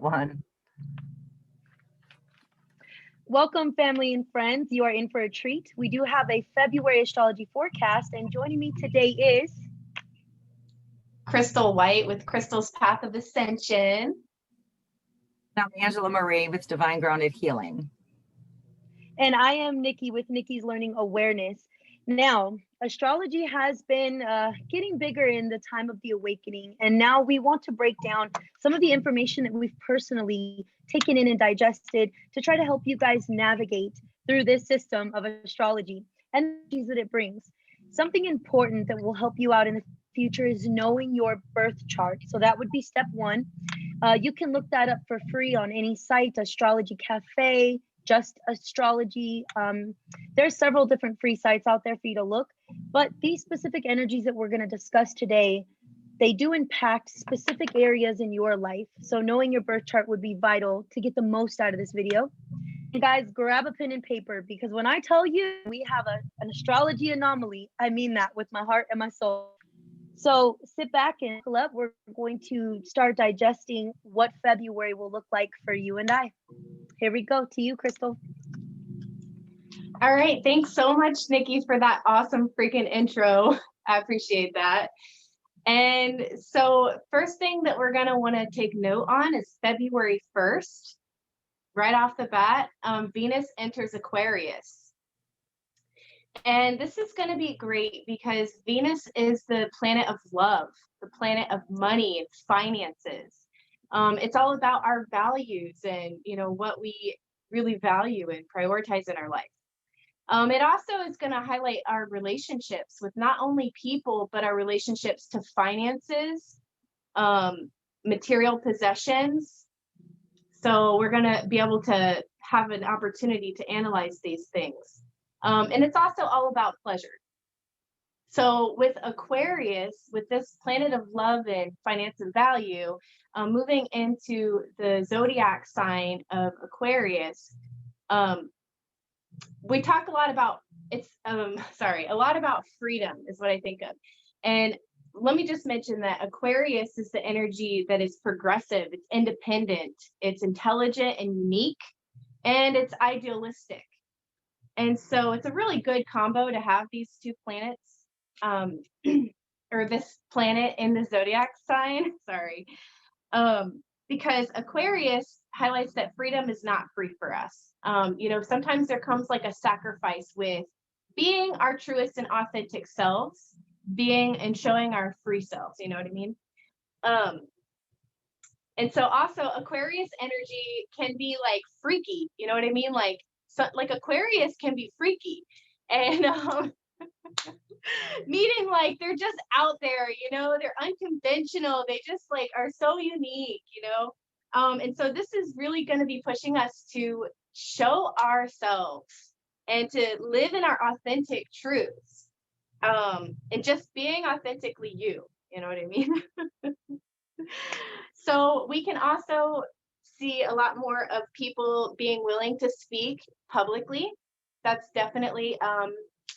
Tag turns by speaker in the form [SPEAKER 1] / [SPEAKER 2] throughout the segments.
[SPEAKER 1] one.
[SPEAKER 2] Welcome, family and friends. You are in for a treat. We do have a February astrology forecast, and joining me today is
[SPEAKER 3] Crystal White with Crystal's Path of Ascension.
[SPEAKER 1] I'm Angela Marie with Divine Grounded Healing.
[SPEAKER 2] and I am Nikki with Nikki's Learning Awareness. Now, astrology has been getting bigger in the time of the awakening, and now we want to break down some of the information that we've personally taken in and digested to try to help you guys navigate through this system of astrology and the things that it brings. Something important that will help you out in the future is knowing your birth chart. So that would be step one. You can look that up for free on any site, Astrology Cafe, Just Astrology. There's several different free sites out there for you to look, but these specific energies that we're going to discuss today, they do impact specific areas in your life. So knowing your birth chart would be vital to get the most out of this video. And guys, grab a pen and paper, because when I tell you we have an astrology anomaly, I mean that with my heart and my soul. So sit back and buckle up. We're going to start digesting what February will look like for you and I. Here we go. To you, Crystal.
[SPEAKER 3] All right. Thanks so much, Nikki, for that awesome freaking intro. I appreciate that. And so first thing that we're going to want to take note on is February 1st. Right off the bat, Venus enters Aquarius. And this is going to be great because Venus is the planet of love, the planet of money and finances. It's all about our values and, what we really value and prioritize in our life. It also is going to highlight our relationships with not only people, but our relationships to finances, material possessions. So we're going to be able to have an opportunity to analyze these things. And it's also all about pleasure. So with Aquarius, with this planet of love and finance and value, moving into the zodiac sign of Aquarius, we talk a lot about a lot about freedom is what I think of. And let me just mention that Aquarius is the energy that is progressive, it's independent, it's intelligent and unique, and it's idealistic. And so it's a really good combo to have these two planets, or this planet in the zodiac sign, because Aquarius highlights that freedom is not free for us. Sometimes there comes like a sacrifice with being our truest and authentic selves, being and showing our free selves, you know what I mean? And so also Aquarius energy can be like freaky, you know what I mean? Like Aquarius can be freaky, and meaning like they're just out there, they're unconventional, they just like are so unique, and so this is really going to be pushing us to show ourselves and to live in our authentic truths, and just being authentically you know what I mean? So we can also see a lot more of people being willing to speak publicly. That's definitely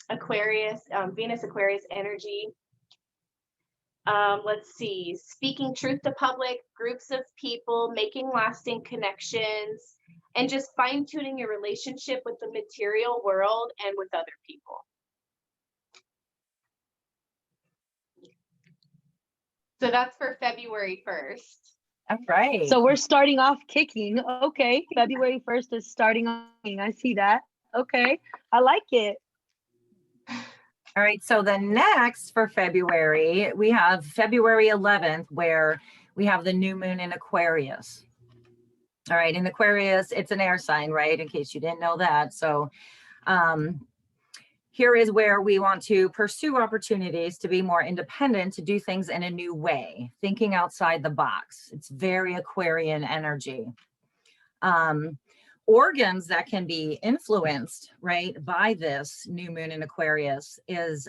[SPEAKER 3] Aquarius, Venus Aquarius energy. Let's see, speaking truth to public, groups of people, making lasting connections, and just fine-tuning your relationship with the material world and with other people. So that's for February 1st.
[SPEAKER 1] All right.
[SPEAKER 2] So we're starting off kicking. Okay. February 1st is starting off. I see that. Okay. I like it.
[SPEAKER 1] All right. So the next for February, we have February 11th, where we have the new moon in Aquarius. All right. In Aquarius, it's an air sign, right? In case you didn't know that. So here is where we want to pursue opportunities to be more independent, to do things in a new way, thinking outside the box. It's very Aquarian energy. Organs that can be influenced, right, by this new moon in Aquarius is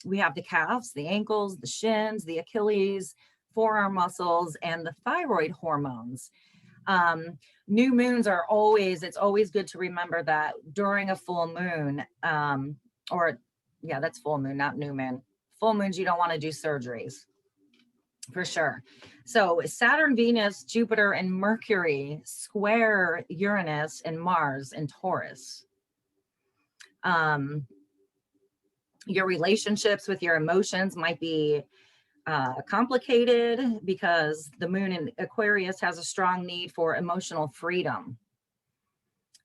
[SPEAKER 1] we have the calves, the ankles, the shins, the Achilles, forearm muscles, and the thyroid hormones. New moons are it's always good to remember that during a full moon, that's full moon, not new moon. Full moons, you don't want to do surgeries. For sure. So Saturn, Venus, Jupiter, and Mercury square Uranus and Mars in Taurus. Your relationships with your emotions might be complicated because the moon in Aquarius has a strong need for emotional freedom.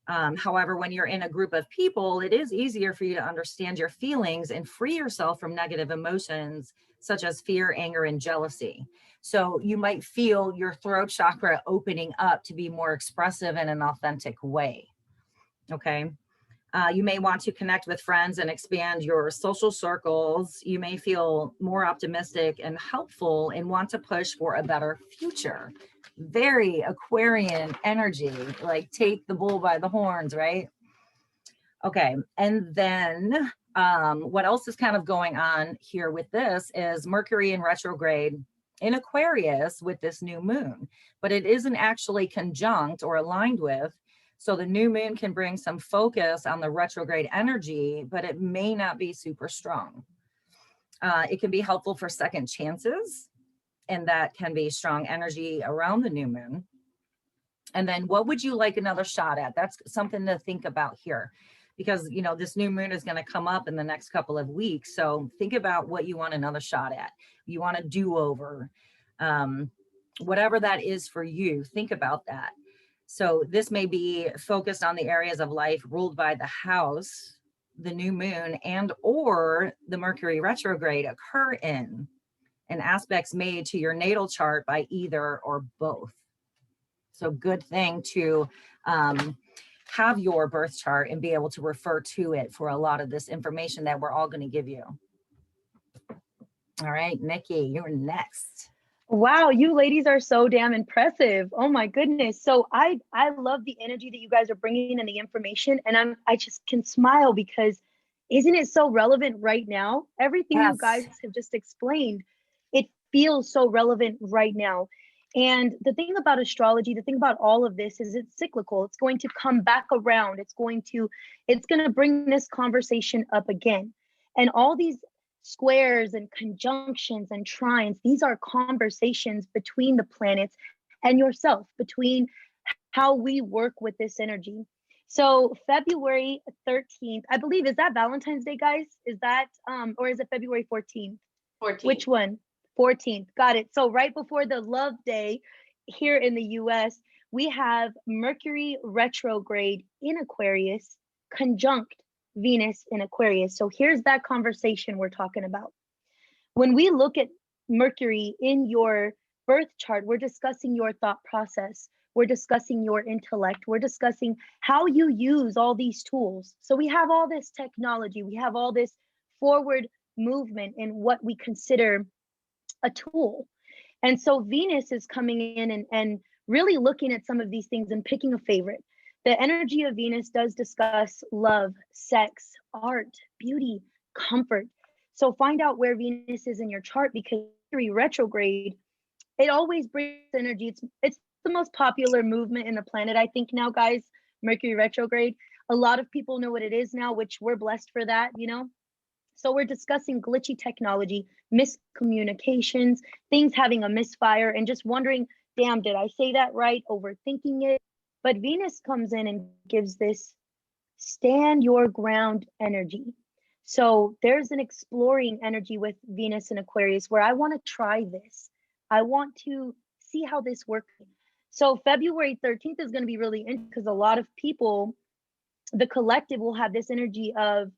[SPEAKER 1] However, when you're in a group of people, it is easier for you to understand your feelings and free yourself from negative emotions such as fear, anger, and jealousy. So you might feel your throat chakra opening up to be more expressive in an authentic way. Okay. You may want to connect with friends and expand your social circles. You may feel more optimistic and helpful and want to push for a better future. Very Aquarian energy, like take the bull by the horns, right? Okay, and then what else is kind of going on here with this is Mercury in retrograde in Aquarius with this new moon, but it isn't actually conjunct or aligned with. So the new moon can bring some focus on the retrograde energy, but it may not be super strong. It can be helpful for second chances, and that can be strong energy around the new moon. And then what would you like another shot at? That's something to think about here, because you know this new moon is going to come up in the next couple of weeks. So think about what you want another shot at. You want a do-over, whatever that is for you, think about that. So this may be focused on the areas of life ruled by the house, the new moon, and or the Mercury retrograde occur in, and aspects made to your natal chart by either or both. So good thing to have your birth chart and be able to refer to it for a lot of this information that we're all going to give you. All right, Nikki, you're next.
[SPEAKER 2] Wow, you ladies are so damn impressive. Oh my goodness. So I love the energy that you guys are bringing and the information, and I just can smile because isn't it so relevant right now? Everything
[SPEAKER 1] Yes.
[SPEAKER 2] you guys have just explained, it feels so relevant right now. And the thing about astrology, the thing about all of this is it's cyclical. It's going to come back around. It's going to bring this conversation up again. And all these squares and conjunctions and trines, these are conversations between the planets and yourself, between how we work with this energy. So February 13th, I believe, is that Valentine's Day, guys? Is that or is it February 14th?
[SPEAKER 3] 14th.
[SPEAKER 2] Which one? 14th. Got it. So right before the Love Day here in the US, we have Mercury retrograde in Aquarius conjunct Venus in Aquarius. So here's that conversation we're talking about. When we look at Mercury in your birth chart, we're discussing your thought process. We're discussing your intellect. We're discussing how you use all these tools. So we have all this technology. We have all this forward movement in what we consider a tool. And so Venus is coming in and really looking at some of these things and picking a favorite. The energy of Venus does discuss love, sex, art, beauty, comfort. So find out where Venus is in your chart, because Mercury retrograde, it always brings energy. It's the most popular movement in the planet, I think now, guys, Mercury retrograde. A lot of people know what it is now, which we're blessed for that, you know? So we're discussing glitchy technology, miscommunications, things having a misfire, and just wondering, damn, did I say that right? Overthinking it. But Venus comes in and gives this stand your ground energy. So there's an exploring energy with Venus and Aquarius where I want to try this. I want to see how this works. So February 13th is going to be really interesting because a lot of people, the collective, will have this energy of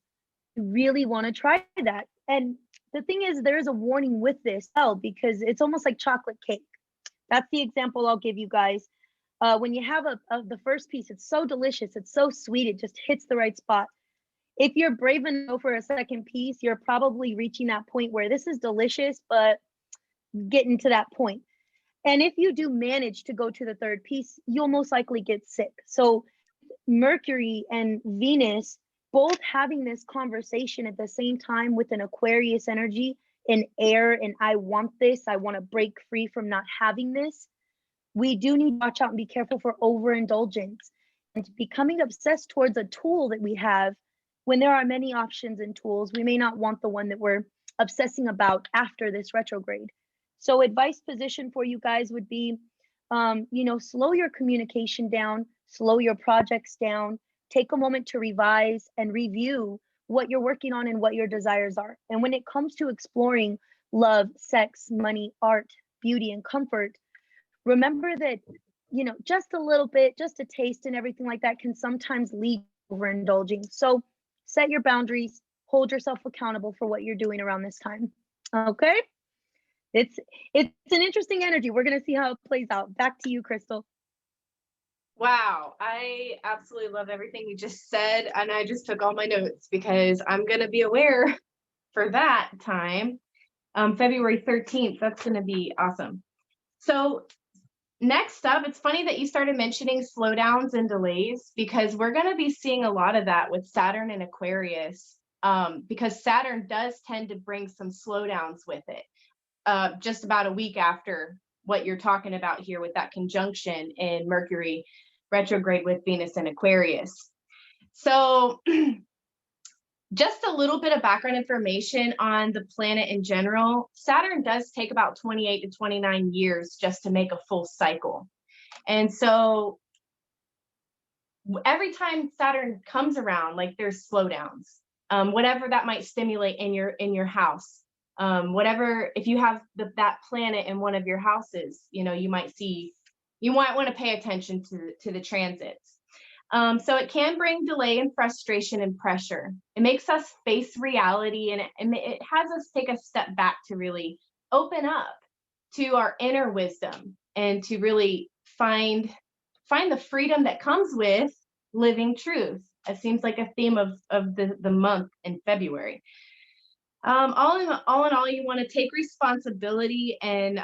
[SPEAKER 2] really want to try that. And the thing is, there is a warning with this, because it's almost like chocolate cake. That's the example I'll give you guys. When you have the first piece, it's so delicious, it's so sweet, it just hits the right spot. If you're brave enough for a second piece, you're probably reaching that point where this is delicious, but getting to that point. And if you do manage to go to the third piece, you'll most likely get sick. So Mercury and Venus both having this conversation at the same time with an Aquarius energy in air, and I want this, I want to break free from not having this. We do need to watch out and be careful for overindulgence and becoming obsessed towards a tool that we have when there are many options and tools. We may not want the one that we're obsessing about after this retrograde. So advice position for you guys would be, slow your communication down, slow your projects down, take a moment to revise and review what you're working on and what your desires are. And when it comes to exploring love, sex, money, art, beauty, and comfort, remember that, just a little bit, just a taste and everything like that can sometimes lead to overindulging. So set your boundaries, hold yourself accountable for what you're doing around this time. Okay? It's an interesting energy. We're going to see how it plays out. Back to you, Crystal.
[SPEAKER 3] Wow, I absolutely love everything you just said, and I just took all my notes because I'm going to be aware for that time. February 13th, that's going to be awesome. So next up, it's funny that you started mentioning slowdowns and delays, because we're going to be seeing a lot of that with Saturn and Aquarius, because Saturn does tend to bring some slowdowns with it, just about a week after what you're talking about here with that conjunction in Mercury retrograde with Venus and Aquarius. So just a little bit of background information on the planet in general. Saturn does take about 28 to 29 years just to make a full cycle. And so every time Saturn comes around, like, there's slowdowns, whatever that might stimulate in your house. Whatever, if you have that planet in one of your houses, you might want to pay attention to the transits. So it can bring delay and frustration and pressure. It makes us face reality, and it has us take a step back to really open up to our inner wisdom and to really find the freedom that comes with living truth. It seems like a theme of the month in February. All in all, you want to take responsibility, and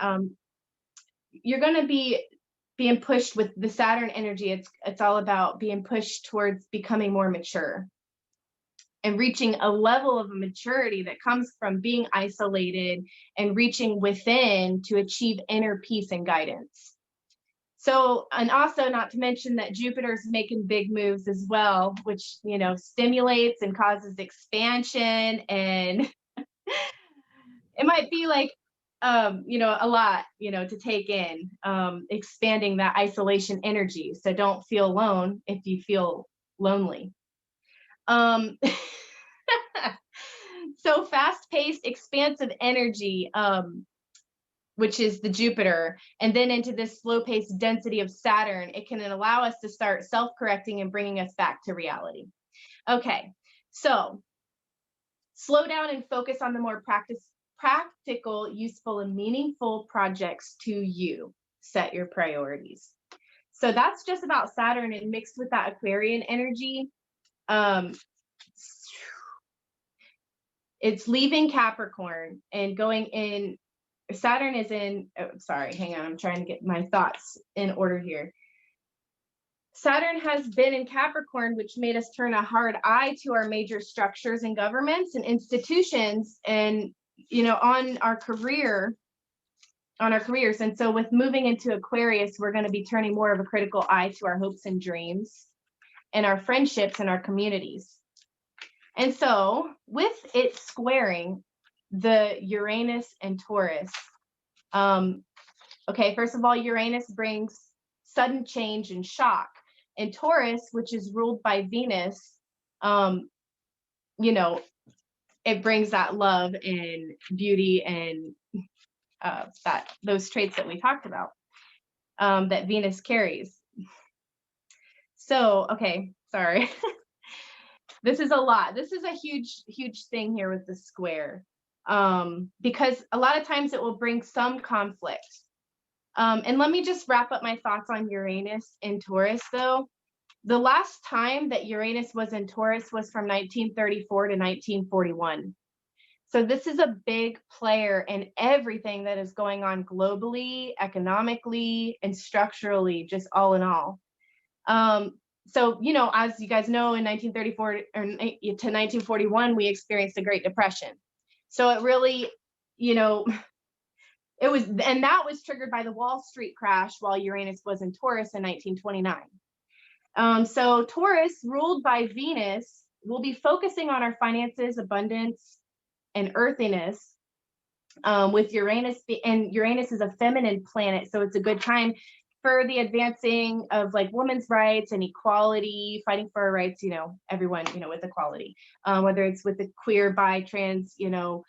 [SPEAKER 3] you're going to be being pushed with the Saturn energy. It's all about being pushed towards becoming more mature and reaching a level of maturity that comes from being isolated and reaching within to achieve inner peace and guidance. So, and also not to mention that Jupiter's making big moves as well, which, stimulates and causes expansion, and it might be like, a lot, to take in, expanding that isolation energy. So don't feel alone if you feel lonely. So fast-paced, expansive energy, which is the Jupiter, and then into this slow-paced density of Saturn, it can allow us to start self-correcting and bringing us back to reality. Okay, so slow down and focus on the more practical, useful, and meaningful projects to you. Set your priorities. So that's just about Saturn, and mixed with that Aquarian energy. It's leaving Capricorn and going in. Saturn is in, sorry, hang on, I'm trying to get my thoughts in order here. Saturn has been in Capricorn, which made us turn a hard eye to our major structures and governments and institutions, and on our careers. And so with moving into Aquarius, we're going to be turning more of a critical eye to our hopes and dreams and our friendships and our communities. And so with it squaring the Uranus and Taurus, okay, first of all, Uranus brings sudden change and shock. And Taurus, which is ruled by Venus, it brings that love and beauty and those traits that we talked about, that Venus carries. So, okay, sorry. This is a lot. This is a huge thing here with the square, because a lot of times it will bring some conflict. And let me just wrap up my thoughts on Uranus in Taurus, though. The last time that Uranus was in Taurus was from 1934 to 1941. So this is a big player in everything that is going on globally, economically, and structurally, just all in all. So, as you guys know, in 1934 to 1941, we experienced the Great Depression. So it really, it was, and that was triggered by the Wall Street crash while Uranus was in Taurus in 1929. So Taurus, ruled by Venus, will be focusing on our finances, abundance, and earthiness. with Uranus, and Uranus is a feminine planet, so it's a good time for the advancing of like women's rights and equality, fighting for our rights, you know, everyone, you know, with equality, whether it's with the queer, bi, trans, you know,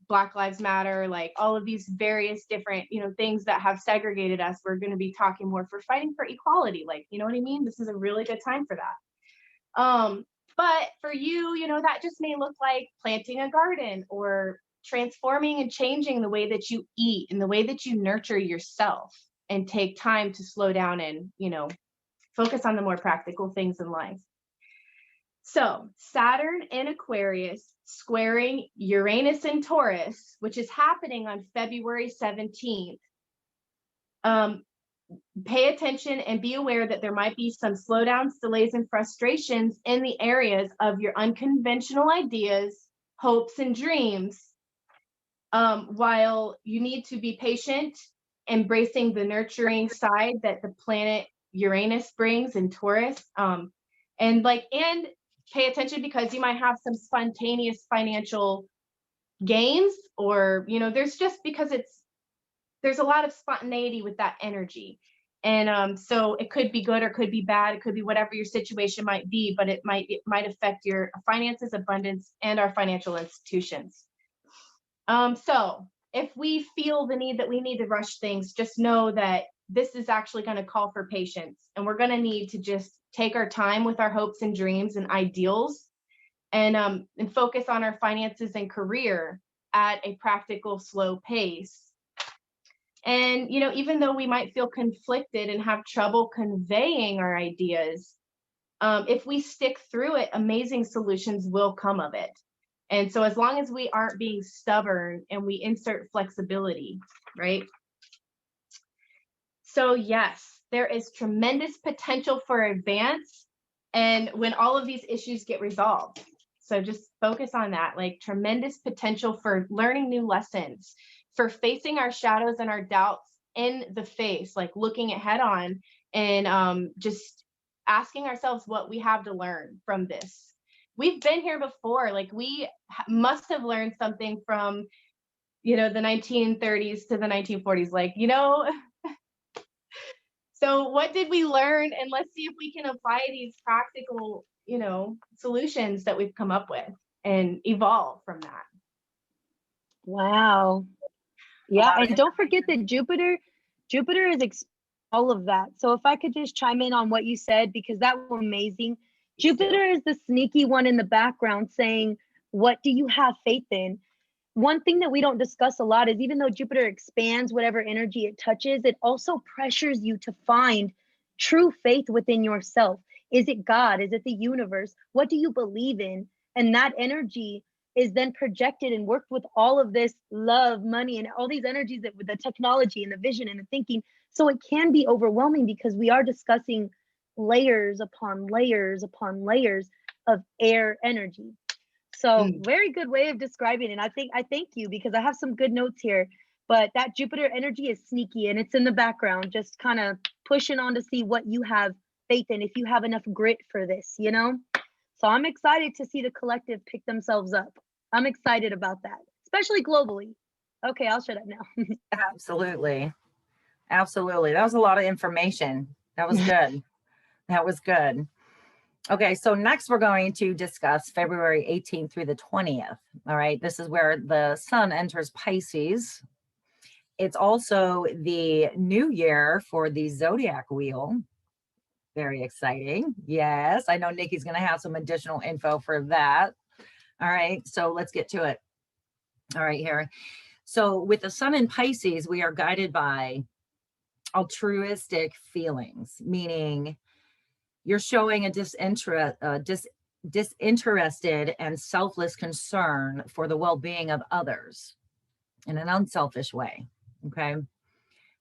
[SPEAKER 3] Black Lives Matter, like all of these various different, you know, things that have segregated us. We're going to be talking more for fighting for equality. Like, you know what I mean? This is a really good time for that. But for you, you know, that just may look like planting a garden or transforming and changing the way that you eat and the way that you nurture yourself, and take time to slow down and, you know, focus on the more practical things in life. So Saturn in Aquarius squaring Uranus in Taurus, which is happening on February 17th. Pay attention and be aware that there might be some slowdowns, delays, and frustrations in the areas of your unconventional ideas, hopes, and dreams. While you need to be patient, embracing the nurturing side that the planet Uranus brings in Taurus, and pay attention because you might have some spontaneous financial gains, or, you know, there's a lot of spontaneity with that energy. And so it could be good or could be bad. It could be whatever your situation might be, but it might affect your finances, abundance, and our financial institutions. So if we feel the need that we need to rush things, just know that this is actually going to call for patience, and we're going to need to just take our time with our hopes and dreams and ideals, and focus on our finances and career at a practical, slow pace. And, you know, even though we might feel conflicted and have trouble conveying our ideas, if we stick through it, amazing solutions will come of it. And so as long as we aren't being stubborn and we insert flexibility, right? So yes, there is tremendous potential for advance, and when all of these issues get resolved. So just focus on that, like tremendous potential for learning new lessons, for facing our shadows and our doubts in the face, like looking it head on, and just asking ourselves what we have to learn from this. We've been here before, like we must have learned something from, you know, the 1930s to the 1940s, like, you know. So what did we learn? And let's see if we can apply these practical, you know, solutions that we've come up with and evolve from that.
[SPEAKER 2] Wow. Yeah, and don't forget that Jupiter is all of that. So if I could just chime in on what you said, because that was amazing. Jupiter is the sneaky one in the background saying, what do you have faith in? One thing that we don't discuss a lot is, even though Jupiter expands whatever energy it touches, it also pressures you to find true faith within yourself. Is it God? Is it the universe? What do you believe in? And that energy is then projected and worked with all of this love, money, and all these energies, that with the technology and the vision and the thinking. So it can be overwhelming because we are discussing layers upon layers upon layers of air energy. So very good way of describing it. And I thank you, because I have some good notes here. But that Jupiter energy is sneaky, and it's in the background, just kind of pushing on to see what you have faith in, if you have enough grit for this, you know? So I'm excited to see the collective pick themselves up. I'm excited about that, especially globally. Okay, I'll shut up now.
[SPEAKER 1] Absolutely. Absolutely. That was a lot of information. That was good. That was good. Okay, so next we're going to discuss February 18th through the 20th. All right, this is where the sun enters Pisces. It's also the new year for the zodiac wheel. Very exciting. Yes, I know Nikki's going to have some additional info for that. All right, so let's get to it. All right, here. So with the sun in Pisces, we are guided by altruistic feelings, meaning you're showing a disinterested and selfless concern for the well-being of others in an unselfish way. Okay.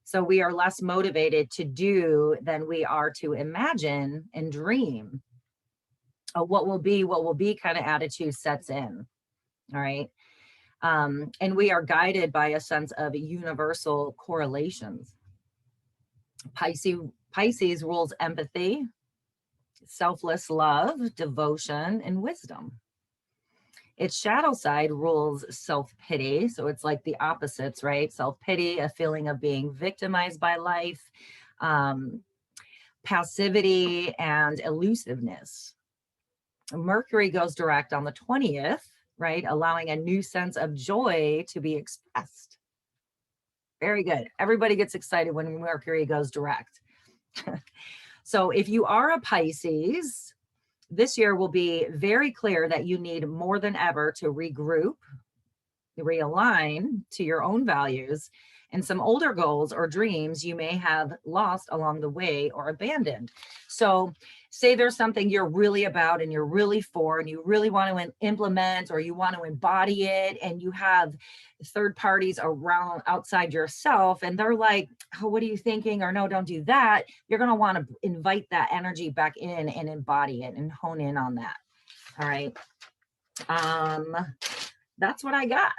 [SPEAKER 1] So we are less motivated to do than we are to imagine and dream. What will be kind of attitude sets in. All right. And we are guided by a sense of universal correlations. Pisces rules empathy, selfless love, devotion, and wisdom. Its shadow side rules self-pity. So it's like the opposites, right? Self-pity, a feeling of being victimized by life, passivity, and elusiveness. Mercury goes direct on the 20th, right? Allowing a new sense of joy to be expressed. Very good. Everybody gets excited when Mercury goes direct. So if you are a Pisces, this year will be very clear that you need more than ever to regroup, realign to your own values, and some older goals or dreams you may have lost along the way or abandoned. So say there's something you're really about and you're really for and you really want to implement or you want to embody it, and you have third parties around outside yourself and they're like, oh, what are you thinking? Or no, don't do that. You're going to want to invite that energy back in and embody it and hone in on that. All right. That's what I got.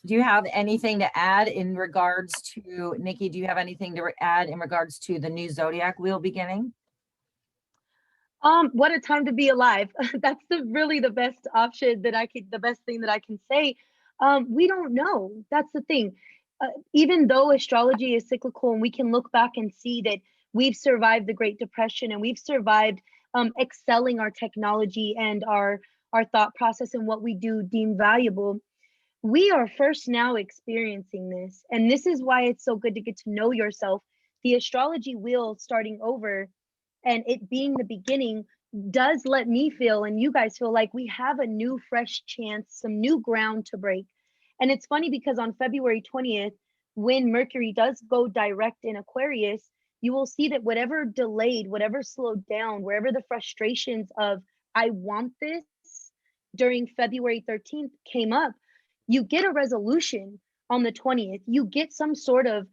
[SPEAKER 1] Do you have anything to add in regards to, Nikki, do you have anything to add in regards to the new zodiac wheel beginning?
[SPEAKER 2] What a time to be alive. That's really the best option that the best thing that I can say. We don't know. That's the thing. Even though astrology is cyclical and we can look back and see that we've survived the Great Depression and we've survived excelling our technology and our thought process and what we do deem valuable, we are first now experiencing this. And this is why it's so good to get to know yourself. The astrology wheel starting over and it being the beginning does let me feel, and you guys feel, like we have a new fresh chance, some new ground to break. And it's funny because on February 20th, when Mercury does go direct in Aquarius, you will see that whatever delayed, whatever slowed down, wherever the frustrations of I want this during February 13th came up, you get a resolution on the 20th. You get some sort of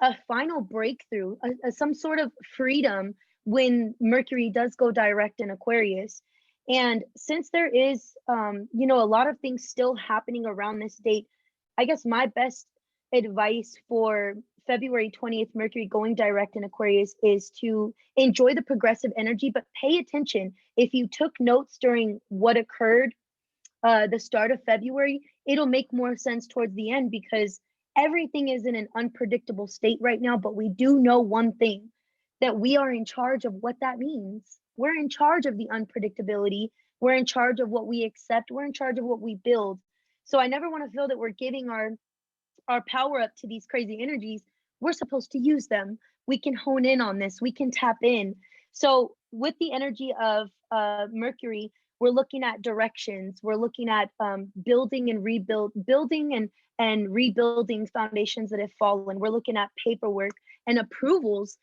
[SPEAKER 2] a final breakthrough, some sort of freedom when Mercury does go direct in Aquarius. And since there is, a lot of things still happening around this date, I guess my best advice for February 20th, Mercury going direct in Aquarius, is to enjoy the progressive energy, but pay attention. If you took notes during what occurred the start of February, it'll make more sense towards the end, because everything is in an unpredictable state right now. But we do know one thing, that we are in charge of what that means. We're in charge of the unpredictability. We're in charge of what we accept. We're in charge of what we build. So I never want to feel that we're giving our power up to these crazy energies. We're supposed to use them. We can hone in on this. We can tap in. So with the energy of Mercury, we're looking at directions. We're looking at building and rebuilding foundations that have fallen. We're looking at paperwork and approvals.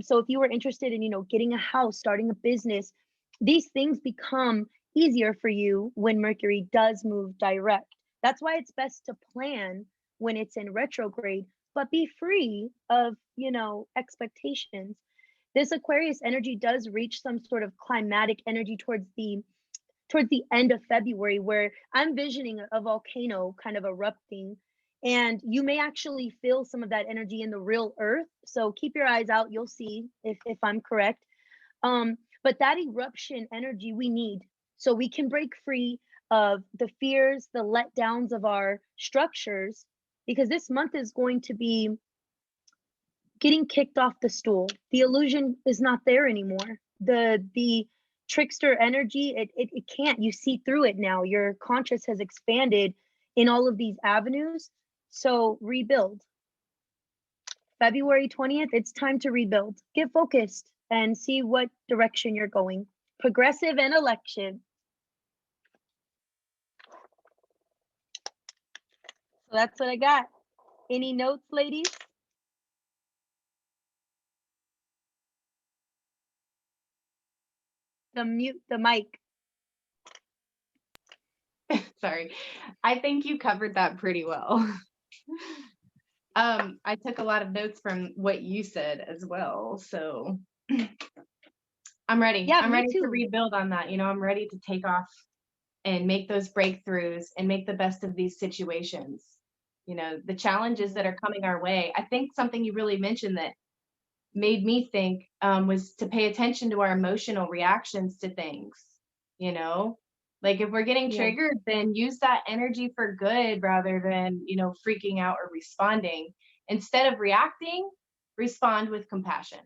[SPEAKER 2] So if you were interested in, getting a house, starting a business, these things become easier for you when Mercury does move direct. That's why it's best to plan when it's in retrograde, but be free of, expectations. This Aquarius energy does reach some sort of climatic energy towards the end of February, where I'm visioning a volcano kind of erupting. And you may actually feel some of that energy in the real earth. So keep your eyes out. You'll see if I'm correct. But that eruption energy we need, so we can break free of the fears, the letdowns of our structures, because this month is going to be getting kicked off the stool. The illusion is not there anymore. The trickster energy, it can't. You see through it now. Your conscious has expanded in all of these avenues. So rebuild. February 20th, it's time to rebuild. Get focused and see what direction you're going. Progressive and election. So that's what I got. Any notes, ladies? Mute the mic.
[SPEAKER 3] Sorry. I think you covered that pretty well. I took a lot of notes from what you said as well. So I'm ready.
[SPEAKER 2] Yeah,
[SPEAKER 3] I'm ready
[SPEAKER 2] to
[SPEAKER 3] rebuild on that. I'm ready to take off and make those breakthroughs and make the best of these situations. The challenges that are coming our way. I think something you really mentioned that made me think was to pay attention to our emotional reactions to things. Like if we're getting
[SPEAKER 2] Yeah.
[SPEAKER 3] triggered, then use that energy for good rather than, you know, freaking out or responding. Instead of reacting, respond with compassion.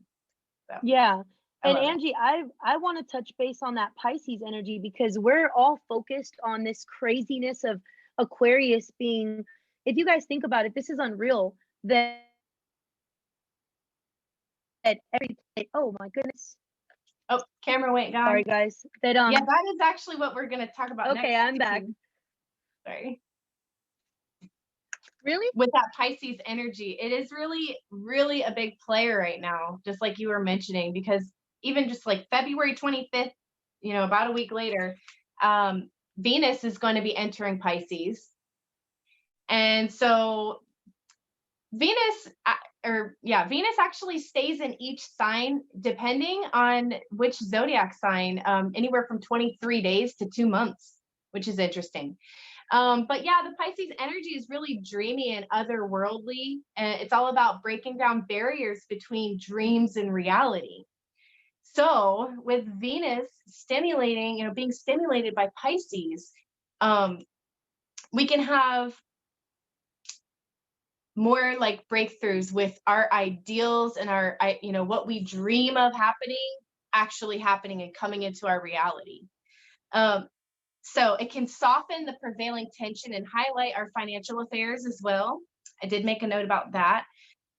[SPEAKER 3] So
[SPEAKER 2] Yeah.
[SPEAKER 3] I
[SPEAKER 2] And
[SPEAKER 3] love it.
[SPEAKER 2] Angie, I want to touch base on that Pisces energy because we're all focused on this craziness of Aquarius being, if you guys think about it, this is unreal that every, oh my goodness.
[SPEAKER 3] Oh, camera went down.
[SPEAKER 2] Sorry guys. That
[SPEAKER 3] Yeah, that is actually what we're going to talk about next.
[SPEAKER 2] okay, I'm back.
[SPEAKER 3] Sorry.
[SPEAKER 2] Really?
[SPEAKER 3] With that Pisces energy, it is really, really a big player right now, just like you were mentioning, because even just like February 25th, you know, about a week later, Venus is going to be entering Pisces. And so Venus actually stays in each sign depending on which zodiac sign, anywhere from 23 days to 2 months, which is interesting. But yeah, the Pisces energy is really dreamy and otherworldly, and it's all about breaking down barriers between dreams and reality. So with Venus stimulating, you know, being stimulated by Pisces, we can have more like breakthroughs with our ideals and our, you know, what we dream of happening, actually happening and coming into our reality. So it can soften the prevailing tension and highlight our financial affairs as well. I did make a note about that.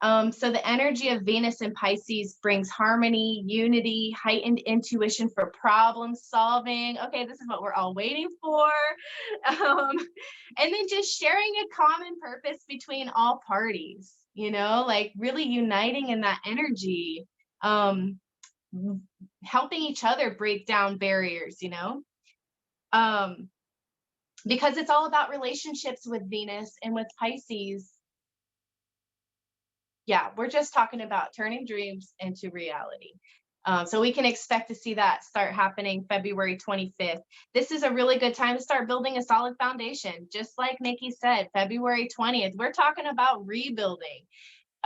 [SPEAKER 3] So the energy of Venus in Pisces brings harmony, unity, heightened intuition for problem solving. Okay, this is what we're all waiting for. And then just sharing a common purpose between all parties, you know, like really uniting in that energy, helping each other break down barriers, you know, because it's all about relationships with Venus and with Pisces. Yeah, we're just talking about turning dreams into reality. So we can expect to see that start happening February 25th. This is a really good time to start building a solid foundation. Just like Nikki said, February 20th, we're talking about rebuilding.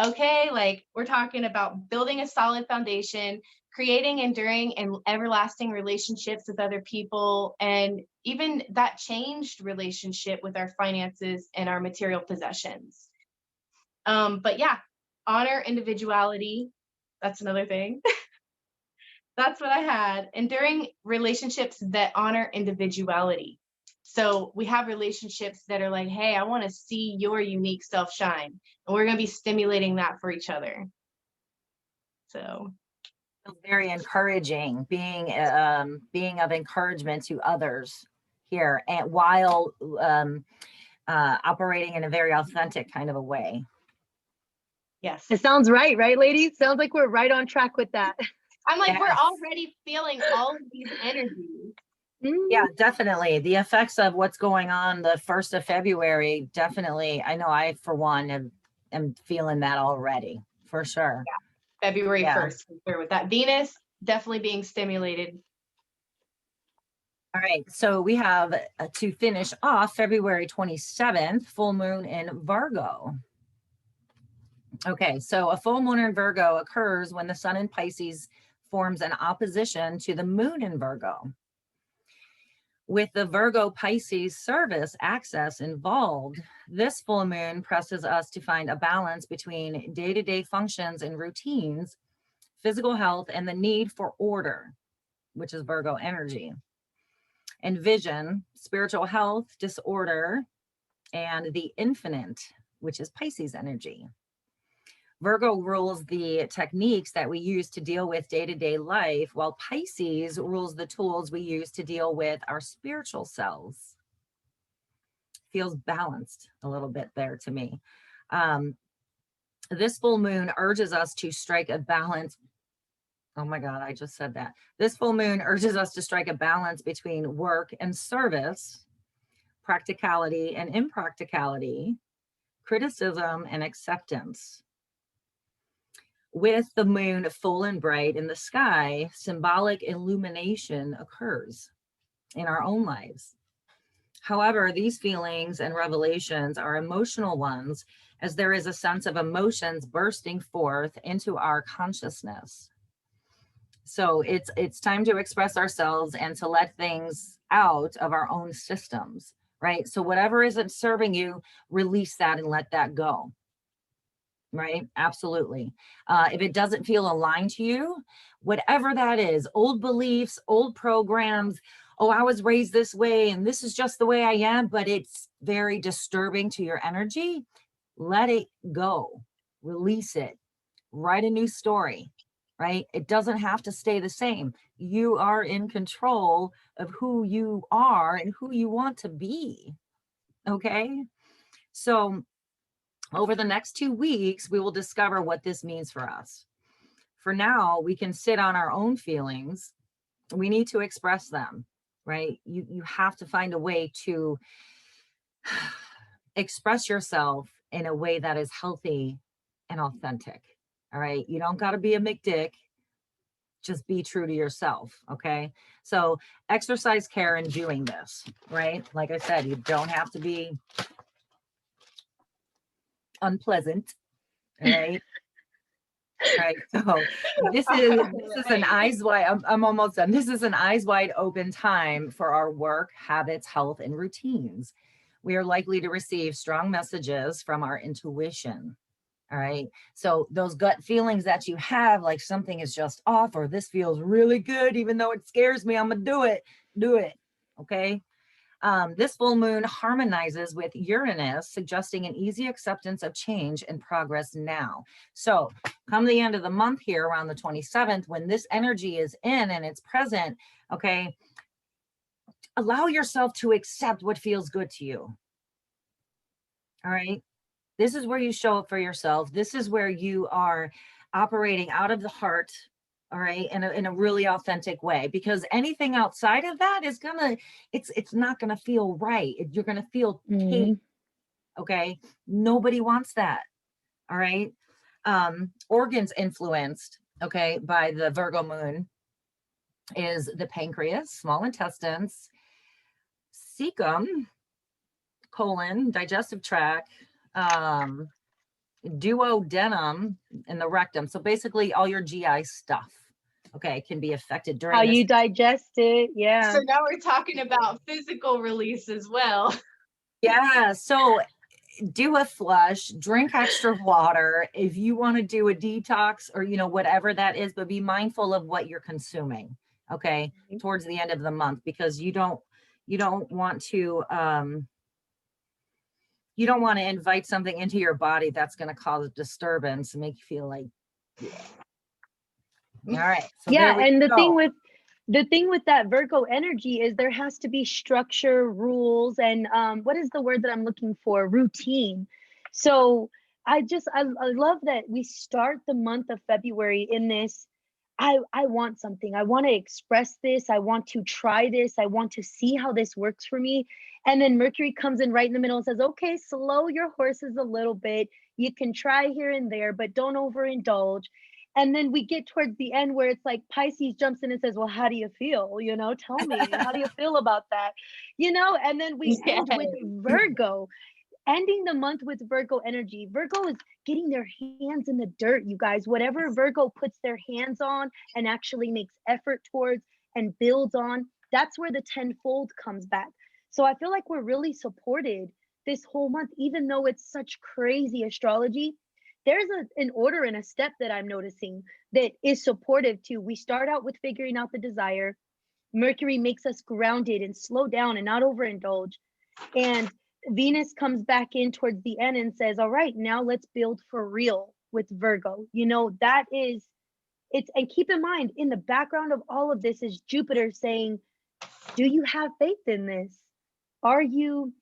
[SPEAKER 3] Okay, like we're talking about building a solid foundation, creating enduring and everlasting relationships with other people, and even that changed relationship with our finances and our material possessions. But yeah, honor individuality. That's another thing. That's what I had. Enduring relationships that honor individuality. So we have relationships that are like, hey, I want to see your unique self shine. And we're going to be stimulating that for each other. So
[SPEAKER 1] Very encouraging, being of encouragement to others here, and while operating in a very authentic kind of a way.
[SPEAKER 3] yes.
[SPEAKER 2] It sounds right, ladies? Sounds like we're right on track with that.
[SPEAKER 3] I'm like,
[SPEAKER 1] Yes.
[SPEAKER 3] we're already feeling all of these energies.
[SPEAKER 1] Yeah, definitely. The effects of what's going on the 1st of February, definitely. I know I, for one, am feeling that already, for sure.
[SPEAKER 3] Yeah. February 1st, with that. Venus definitely being stimulated.
[SPEAKER 1] All right, so we have to finish off February 27th, full moon in Virgo. Okay, so a full moon in Virgo occurs when the sun in Pisces forms an opposition to the moon in Virgo. With the Virgo Pisces service axis involved, this full moon presses us to find a balance between day-to-day functions and routines, physical health, and the need for order, which is Virgo energy, and vision, spiritual health, disorder, and the infinite, which is Pisces energy. Virgo rules the techniques that we use to deal with day-to-day life, while Pisces rules the tools we use to deal with our spiritual selves. Feels balanced a little bit there to me. This full moon urges us to strike a balance. Oh my God, I just said that. This full moon urges us to strike a balance between work and service, practicality and impracticality, criticism and acceptance. With the moon full and bright in the sky, symbolic illumination occurs in our own lives. However, these feelings and revelations are emotional ones, as there is a sense of emotions bursting forth into our consciousness. So it's time to express ourselves and to let things out of our own systems, right? So whatever isn't serving you, release that and let that go. Right? Absolutely. If it doesn't feel aligned to you, whatever that is, old beliefs, old programs, oh, I was raised this way and this is just the way I am, but it's very disturbing to your energy, let it go, release it, write a new story, right? It doesn't have to stay the same. You are in control of who you are and who you want to be. Okay. So over the next 2 weeks, we will discover what this means for us. For now, we can sit on our own feelings. We need to express them, right? You have to find a way to express yourself in a way that is healthy and authentic. All right. You don't got to be a McDick. Just be true to yourself. Okay. So exercise care in doing this, right? Like I said, you don't have to be unpleasant. All right. Right. So this is an eyes wide, I'm almost done. This is an eyes wide open time for our work, habits, health, and routines. We are likely to receive strong messages from our intuition. All right. So those gut feelings that you have, like something is just off, or this feels really good, even though it scares me, I'm gonna do it. Do it. Okay. This full moon harmonizes with Uranus, suggesting an easy acceptance of change and progress now. So come the end of the month here around the 27th, when this energy is in and it's present, okay, allow yourself to accept what feels good to you. All right. This is where you show up for yourself. This is where you are operating out of the heart, all right, in a really authentic way, because anything outside of that is gonna, it's not gonna feel right. You're gonna feel cake, okay? Nobody wants that, all right? Organs influenced, okay, by the Virgo moon is the pancreas, small intestines, cecum, colon, digestive tract, duodenum, and the rectum. So basically all your GI stuff, okay, can be affected during
[SPEAKER 2] How
[SPEAKER 1] this.
[SPEAKER 2] you digest it. Yeah.
[SPEAKER 3] So now we're talking about physical release as well.
[SPEAKER 1] Yeah. So do a flush, drink extra water if you want to do a detox or, you know, whatever that is, but be mindful of what you're consuming, okay, towards the end of the month, because you don't want to, you don't want to invite something into your body that's going to cause disturbance and make you feel like, yeah. All right. So
[SPEAKER 2] Yeah, and
[SPEAKER 1] go.
[SPEAKER 2] the thing with that Virgo energy is there has to be structure, rules, and what is the word that I'm looking for? Routine. So I love that we start the month of February in this. I want something. I want to express this. I want to try this. I want to see how this works for me. And then Mercury comes in right in the middle and says, okay, slow your horses a little bit. You can try here and there, but don't overindulge. And then we get towards the end where it's like Pisces jumps in and says, well, how do you feel? You know, tell me, how do you feel about that? You know, and then we end with Virgo, ending the month with Virgo energy. Virgo is getting their hands in the dirt, you guys. Whatever Virgo puts their hands on and actually makes effort towards and builds on, that's where the tenfold comes back. So I feel like we're really supported this whole month, even though it's such crazy astrology. There's an order and a step that I'm noticing that is supportive too. We start out with figuring out the desire. Mercury makes us grounded and slow down and not overindulge. And Venus comes back in towards the end and says, all right, now let's build for real with Virgo. You know, that is, it's, and keep in mind, in the background of all of this is Jupiter saying, do you have faith in this? Are you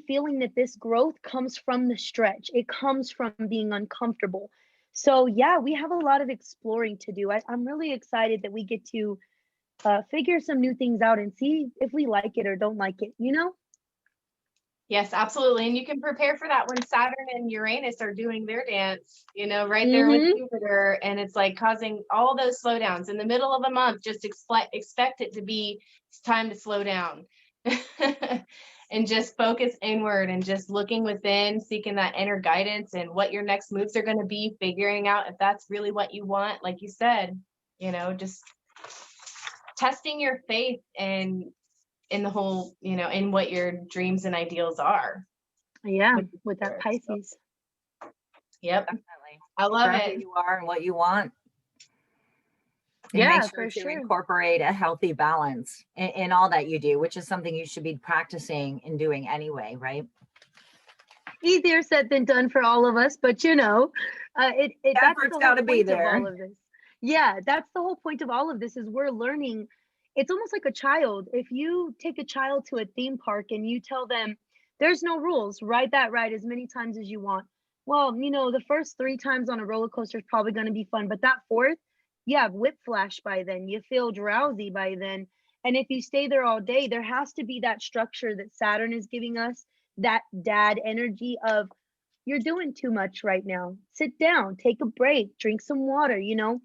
[SPEAKER 2] feeling that this growth comes from the stretch? It comes from being uncomfortable. So yeah, we have a lot of exploring to do. I'm really excited that we get to figure some new things out and see if we like it or don't like it, you know?
[SPEAKER 3] Yes, absolutely. And you can prepare for that when Saturn and Uranus are doing their dance, you know, right there with Jupiter. And it's like causing all those slowdowns in the middle of a month. Just expect it to be, it's time to slow down. And just focus inward and just looking within, seeking that inner guidance and what your next moves are going to be, figuring out if that's really what you want, like you said. you know, just testing your faith and in the whole, you know, in what your dreams and ideals are.
[SPEAKER 2] Yeah,
[SPEAKER 3] With
[SPEAKER 2] with that
[SPEAKER 3] Spirit, so.
[SPEAKER 2] Pisces.
[SPEAKER 3] Yep.
[SPEAKER 1] Definitely.
[SPEAKER 3] I love
[SPEAKER 1] Figure out
[SPEAKER 3] it.
[SPEAKER 1] who you are and what you want. And
[SPEAKER 2] Yeah,
[SPEAKER 1] make sure
[SPEAKER 2] for
[SPEAKER 1] to
[SPEAKER 2] sure.
[SPEAKER 1] incorporate a healthy balance in all that you do, which is something you should be practicing and doing anyway, right?
[SPEAKER 2] Easier said than done for all of us, but you know, that's
[SPEAKER 1] Effort's
[SPEAKER 2] the whole
[SPEAKER 1] gotta be
[SPEAKER 2] point of
[SPEAKER 1] there.
[SPEAKER 2] all of this. Yeah, that's the whole point of all of this is we're learning. It's almost like a child. If you take a child to a theme park and you tell them there's no rules, ride that ride as many times as you want. Well, you know, the first 3 times on a roller coaster is probably going to be fun, but that fourth, you have whiplash by then. You feel drowsy by then. And if you stay there all day, there has to be that structure that Saturn is giving us, that dad energy of you're doing too much right now. Sit down, take a break, drink some water, you know,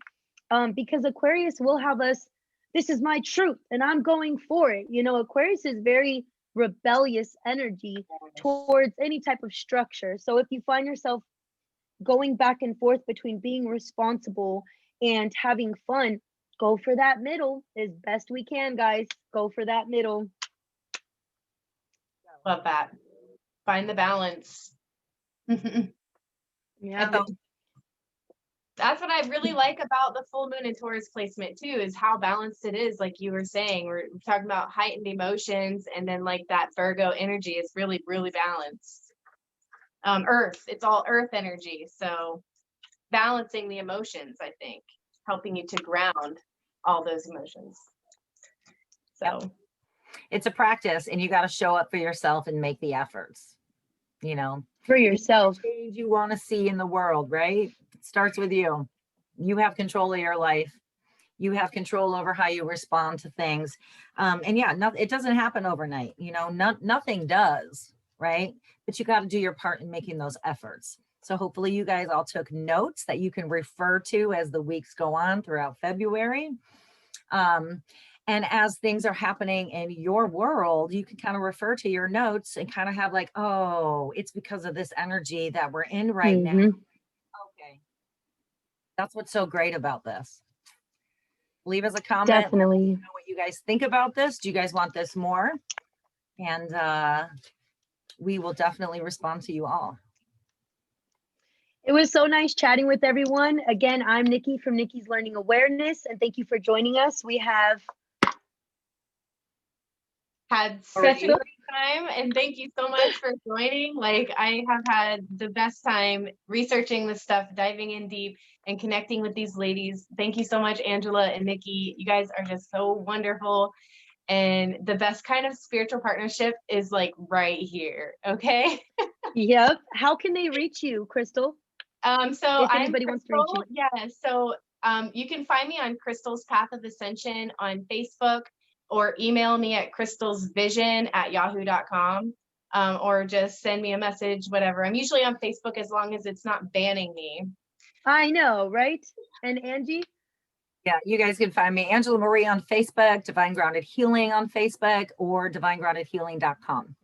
[SPEAKER 2] because Aquarius will have us, this is my truth and I'm going for it. You know, Aquarius is very rebellious energy towards any type of structure. So if you find yourself going back and forth between being responsible and having fun, go for that middle as best we can, guys. Go for that middle.
[SPEAKER 3] Love that. Find the balance.
[SPEAKER 2] Yeah.
[SPEAKER 3] That's what I really like about the full moon and Taurus placement too, is how balanced it is. Like you were saying, we're talking about heightened emotions, and then like that Virgo energy is really, really balanced. Earth, it's all earth energy. So balancing the emotions, I think, helping you to ground all those emotions. So
[SPEAKER 1] Yep. It's a practice, and you got to show up for yourself and make the efforts, you know,
[SPEAKER 2] For yourself.
[SPEAKER 1] change you want to see in the world, right? It starts with you. You have control of your life. You have control over how you respond to things. And yeah, it doesn't happen overnight, you know, nothing does, right? But you got to do your part in making those efforts. So hopefully you guys all took notes that you can refer to as the weeks go on throughout February. And as things are happening in your world, you can kind of refer to your notes and kind of have like, oh, it's because of this energy that we're in right now. Okay. That's what's so great about this. Leave us a comment.
[SPEAKER 2] Definitely.
[SPEAKER 1] Let us know what you guys think about this. Do you guys want this more? And we will definitely respond to you all.
[SPEAKER 2] It was so nice chatting with everyone. Again, I'm Nikki from Nikki's Learning Awareness, and thank you for joining us. We have
[SPEAKER 3] had such a great time, and thank you so much for joining. Like, I have had the best time researching this stuff, diving in deep and connecting with these ladies. Thank you so much, Angela and Nikki. You guys are just so wonderful, and the best kind of spiritual partnership is like right here. Okay.
[SPEAKER 2] Yep. How can they reach you, Crystal?
[SPEAKER 3] So
[SPEAKER 2] if anybody wants to reach you.
[SPEAKER 3] Yeah, so you can find me on Crystal's Path of Ascension on Facebook, or email me at crystalsvision@yahoo.com, or just send me a message, whatever. I'm usually on Facebook as long as it's not banning me.
[SPEAKER 2] I know, right? And Angie?
[SPEAKER 1] Yeah, you guys can find me, Angela Marie, on Facebook, Divine Grounded Healing on Facebook, or divinegroundedhealing.com.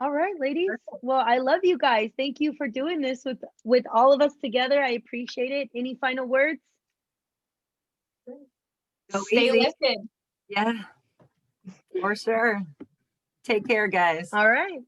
[SPEAKER 2] All right, ladies. Well, I love you guys. Thank you for doing this with all of us together. I appreciate it. Any final words?
[SPEAKER 1] Go
[SPEAKER 3] Stay
[SPEAKER 1] easy.
[SPEAKER 3] lifted.
[SPEAKER 1] Yeah, for sure. Take care, guys.
[SPEAKER 2] All right.